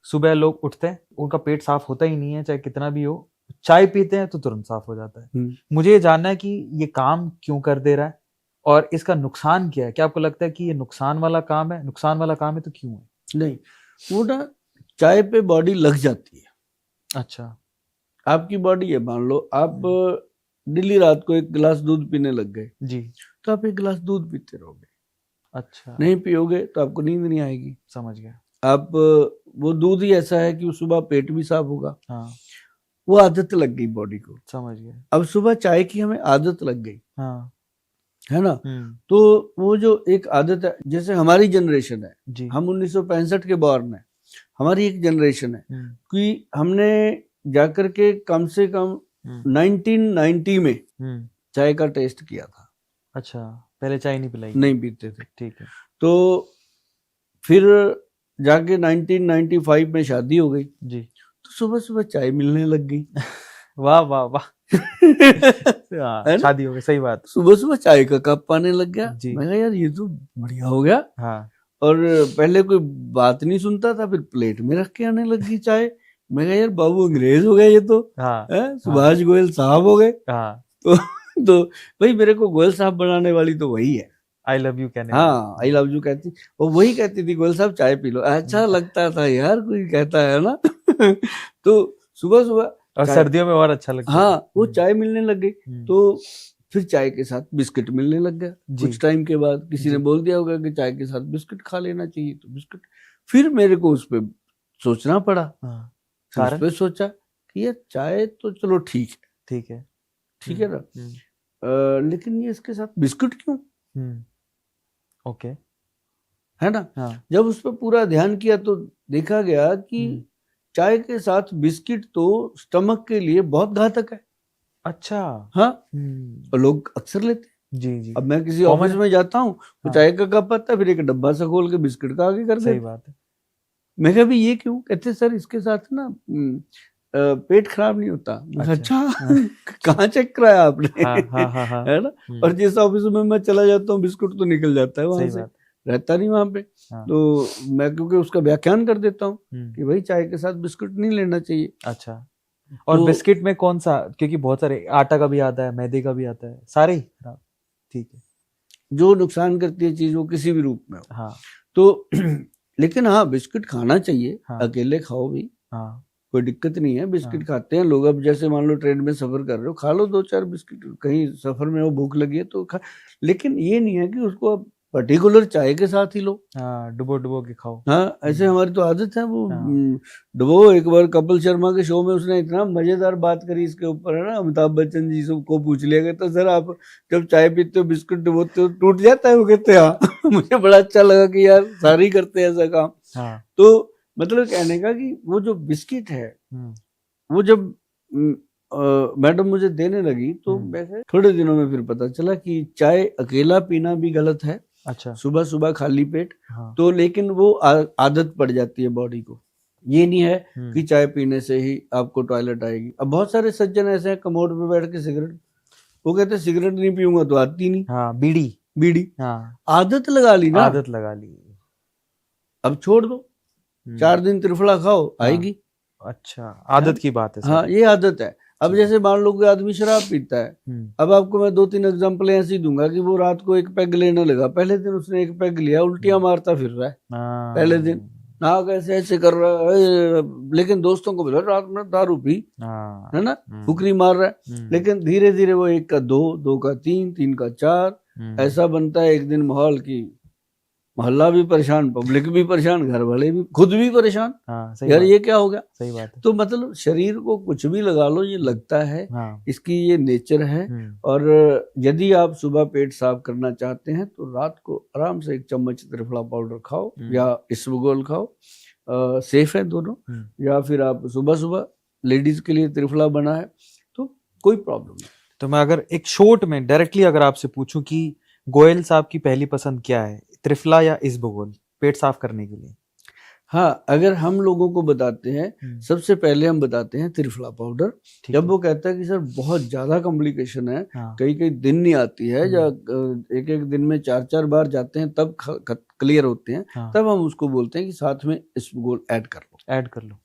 सुबह लोग उठते हैं, उनका पेट साफ होता ही नहीं है, चाहे कितना भी हो, चाय पीते हैं तो तुरंत साफ हो जाता है। मुझे ये जानना है कि ये काम क्यों कर दे रहा है और इसका नुकसान क्या है? क्या आपको लगता है कि ये नुकसान वाला काम है? नुकसान वाला काम है तो क्यों है? नहीं, वो ना चाय पे बॉडी लग जाती है। अच्छा। आपकी बॉडी है, मान लो आप डेली रात को 1 गिलास दूध पीने लग गए जी। तो आप 1 गिलास दूध पीते रहोगे। अच्छा। नहीं पियोगे तो आपको नींद नहीं आएगी। समझ गया। आप वो दूध ही ऐसा है कि सुबह पेट भी साफ होगा। हाँ। वो आदत लग गई बॉडी को। समझ गया। अब सुबह चाय की हमें आदत लग गई, हाँ। है ना। तो वो जो एक आदत है, जैसे हमारी जनरेशन है जी। हम 1965 के बॉर्न है, हमारी एक जनरेशन है कि हमने जाकर के कम से कम 1990 में चाय का टेस्ट किया था। अच्छा, पहले चाय नहीं पिलाई? नहीं पीते थे। ठीक है। तो फिर जाके 1995 में शादी हो गई जी। तो सुबह सुबह चाय मिलने लग गई। वाह वाह वाह। शादी हो गई, सही बात। सुबह सुबह चाय का कप आने लग गया। जी। मैं कहा यार ये तो बढ़िया हो गया। हाँ। और पहले कोई बात नहीं सुनता था, फिर प्लेट में रख के आने लगी चाय। मैं कहा यार बाबू अंग्रेज हो गया ये तो। हाँ। सुभाष गोयल साहब हो गए। हाँ। तो भाई मेरे को गोयल साहब बनाने वाली तो वही है। आई लव यू कहने। हाँ, आई लव यू कहती, वो वही कहती थी गोयल साहब चाय पी लो। अच्छा लगता था यार, कोई कहता है ना। तो सुबह सुबह और सर्दियों में और अच्छा लगता है। हाँ, वो चाय मिलने लग गई। तो फिर चाय के साथ बिस्किट मिलने लग गया। कुछ टाइम के बाद किसी ने बोल दिया होगा कि चाय के साथ बिस्किट खा लेना चाहिए, तो बिस्किट। फिर मेरे को उस पर सोचना पड़ा। उस पे सोचा कि यार चाय तो चलो ठीक है, ठीक है ना, लेकिन ये इसके साथ बिस्किट क्यों? ओके। है ना। जब उस पर पूरा ध्यान किया तो देखा गया कि चाय के साथ बिस्किट तो स्टमक के लिए बहुत घातक है। अच्छा। हाँ। और लोग अक्सर लेते हैं। जी जी। अब मैं किसी ऑफिस में जाता हूँ तो चाय का कप आता है, फिर एक डब्बा सा खोल के बिस्किट का आगे कर देते। सही बात है। मैं कहा भी ये क्यों? कहते सर इसके साथ ना पेट खराब नहीं होता। अच्छा, कहाँ चेक कराया आपने? है ना। और जिस ऑफिस में मैं चला जाता हूँ बिस्कुट तो निकल जाता है वहां से, रहता नहीं वहां पे। तो मैं क्योंकि उसका व्याख्यान कर देता हूँ कि भाई चाय के साथ बिस्कुट नहीं लेना चाहिए। अच्छा। और बिस्किट में कौन सा? क्योंकि बहुत सारे, आटा का भी आता है, मैदे का भी आता है, सारे ही खराब। ठीक है। जो नुकसान करती है चीज वो किसी भी रूप में हो। हाँ। तो लेकिन हाँ, बिस्किट खाना चाहिए। अकेले खाओ भी, कोई दिक्कत नहीं है। बिस्किट खाते हैं लोग। अब जैसे मान लो ट्रेन में सफर कर रहे हो, खा लो 2-4 बिस्किट। कहीं सफर में हो, भूख लगी है तो खा। लेकिन ये नहीं है कि उसको आप पर्टिकुलर चाय के साथ ही लो। डुबो डुबो के खाओ। हाँ, ऐसे हमारी तो आदत है वो डुबो। एक बार कपिल शर्मा के शो में उसने इतना मजेदार बात करी इसके ऊपर, है ना। अमिताभ बच्चन जी को पूछ लिया गया था, सर आप जब चाय पीते हो बिस्कुट डुबोते हो टूट जाता है? वो कहते हैं हाँ। मुझे बड़ा अच्छा लगा कि यार सारे ही करते हैं ऐसा काम। तो मतलब कहने का कि वो जो बिस्किट है वो जब मैडम मुझे देने लगी तो वैसे थोड़े दिनों में फिर पता चला कि चाय अकेला पीना भी गलत है। अच्छा। सुबह सुबह खाली पेट। तो लेकिन वो आदत पड़ जाती है बॉडी को। ये नहीं है कि चाय पीने से ही आपको टॉयलेट आएगी। अब बहुत सारे सज्जन ऐसे हैं कमोड पे बैठ के सिगरेट, वो कहते हैं सिगरेट नहीं पीऊंगा तो आती नहीं। बीड़ी। आदत लगा ली ना। आदत लगा ली। अब छोड़ दो, 4 दिन त्रिफला खाओ, आएगी। अच्छा, आदत की बात है। हाँ, ये आदत है। अब जैसे मान लो कोई आदमी शराब पीता है, अब आपको मैं 2-3 एग्जांपल ऐसी दूंगा कि वो रात को 1 पैग लेने लगा। पहले दिन उसने 1 पैग लिया, उल्टियां मारता फिर रहा है। पहले दिन ना कैसे ऐसे कर रहा है, लेकिन दोस्तों को बोला रात में दारू पी, है ना, फुकरी मार रहा है। लेकिन धीरे धीरे वो 1 का 2, 2 का 3, 3 का 4 ऐसा बनता है। एक दिन माहौल की, मोहल्ला भी परेशान, पब्लिक भी परेशान, घर वाले भी, खुद भी परेशान। यार ये क्या हो गया? सही बात है। तो मतलब शरीर को कुछ भी लगा लो, ये लगता है। इसकी ये नेचर है। और यदि आप सुबह पेट साफ करना चाहते हैं तो रात को आराम से 1 चम्मच त्रिफला पाउडर खाओ या इसबगोल खाओ, सेफ है दोनों। या फिर आप सुबह सुबह, लेडीज के लिए त्रिफला बना है तो कोई प्रॉब्लम नहीं। तो मैं अगर एक शॉर्ट में डायरेक्टली अगर आपसे पूछूं कि गोयल साहब की पहली पसंद क्या है, त्रिफला या इसबगोल पेट साफ करने के लिए? हाँ, अगर हम लोगों को बताते हैं, सबसे पहले हम बताते हैं त्रिफला पाउडर। जब वो कहता है कि सर बहुत ज्यादा कॉम्प्लिकेशन है, कई दिन नहीं आती है, या एक दिन में 4-4 बार जाते हैं तब क्लियर होते हैं, तब हम उसको बोलते हैं कि साथ में इसबगोल ऐड कर लो। ऐड कर लो।